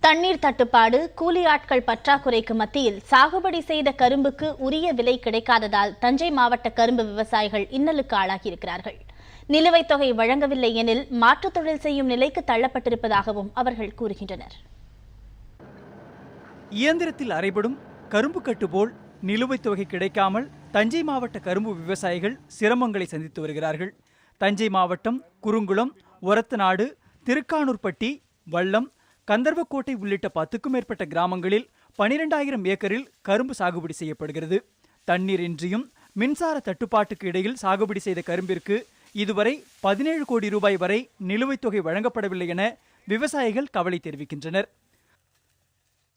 தண்ணீர் தட்டுப்பாடு, கூலி ஆட்கள் பற்றாக்குறைக்கு மத்தியில் சாகுபடி செய்த கரும்புக்கு உரிய விலை கிடைக்காததால் தஞ்சை மாவட்ட கரும்பு விவசாயிகள் இன்னலுக்கு ஆளாகியிருக்கிறார்கள். நிலுவைத் தொகை வழங்கவில்லை எனில் மாற்றுத் தொழில் செய்யும் நிலைக்கு தள்ளப்பட்டிருப்பதாகவும் அவர்கள் கூறுகின்றனர். இயந்திரத்தில் அரைபடும் கரும்பு கட்டு போல் நிலுவைத் தொகை கிடைக்காமல் தஞ்சை மாவட்ட கரும்பு விவசாயிகள் சிரமங்களை சந்தித்து வருகிறார்கள். தஞ்சை மாவட்டம் குறுங்குளம், ஒரத்தநாடு, திருக்கானூர்பட்டி, வல்லம், கந்தர்வக்கோட்டை உள்ளிட்ட 10க்கும் மேற்பட்ட கிராமங்களில் 12,000 ஏக்கரில் கரும்பு சாகுபடி செய்யப்படுகிறது. தண்ணீர் இன்றியும் மின்சார தட்டுப்பாட்டுக்கு இடையில் சாகுபடி செய்த கரும்பிற்கு இதுவரை 17 கோடி ரூபாய் வரை நிலுவைத் தொகை வழங்கப்படவில்லை என விவசாயிகள் கவலை தெரிவிக்கின்றனர்.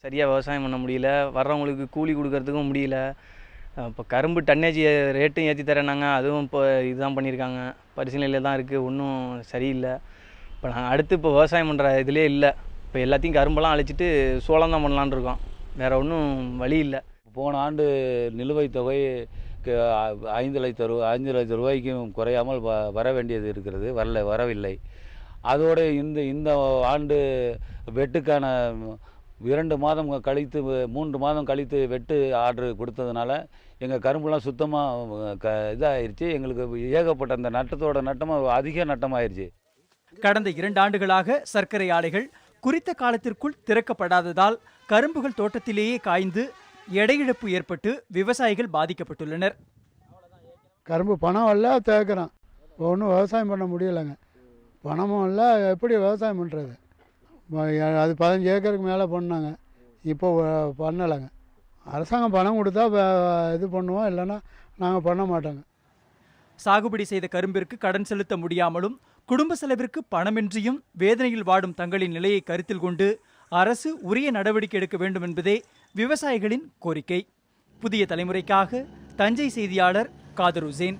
சரியாக விவசாயம் பண்ண முடியல, வர்றவங்களுக்கு கூலி கொடுக்கறதுக்கும் முடியல. இப்போ கரும்பு டன்னேஜ் ரேட்டும் ஏற்றி தரேனாங்க, அதுவும் இப்போ இதுதான் பண்ணியிருக்காங்க, பரிசீலனையில் தான் இருக்குது, ஒன்றும் சரியில்லை. இப்போ நாங்கள் அடுத்து இப்போ விவசாயம் பண்ணுற இதிலே இல்லை. இப்போ எல்லாத்தையும் கரும்பெல்லாம் அழிச்சிட்டு சோளம் தான் பண்ணலான்னு இருக்கோம், வேறு ஒன்றும் வழி இல்லை. போன ஆண்டு நிலுவைத் தொகை 5 லட்சம் ரூபாய்க்கும் குறையாமல் வர வேண்டியது இருக்கிறது, வரவில்லை. அதோடு இந்த ஆண்டு வெட்டுக்கான 2 மாதம் கழித்து 3 மாதம் கழித்து வெட்டு ஆர்டர் கொடுத்ததுனால எங்கள் கரும்புலாம் சுத்தமாக இதாகிருச்சு. எங்களுக்கு ஏகப்பட்ட அந்த நட்டமாக அதிக நட்டமாயிருச்சு. கடந்த 2 ஆண்டுகளாக சர்க்கரை ஆலைகள் குறித்த காலத்திற்குள் திறக்கப்படாததால் கரும்புகள் தோட்டத்திலேயே காய்ந்து எடையிழப்பு ஏற்பட்டு விவசாயிகள் பாதிக்கப்பட்டுள்ளனர். கரும்பு பணம் இல்லை, தேக்கிறோம், ஒன்றும் விவசாயம் பண்ண முடியலைங்க. பணமும் இல்லை, எப்படி விவசாயம் பண்ணுறது? அது 15 ஏக்கருக்கு மேலே பண்ணாங்க, இப்போ பண்ணலைங்க. அரசாங்கம் பணம் கொடுத்தா இது பண்ணுவோம், இல்லைன்னா நாங்கள் பண்ண மாட்டோங்க. சாகுபடி செய்த கரும்பிற்கு கடன் செலுத்த முடியாமலும் குடும்ப செலவிற்கு பணமின்றியும் வேதனையில் வாடும் தங்களின் நிலையை கருத்தில் கொண்டு அரசு உரிய நடவடிக்கை எடுக்க வேண்டும் என்பதே விவசாயிகளின் கோரிக்கை. புதிய தலைமுறைக்காக தஞ்சை செய்தியாளர் காதர் உசேன்.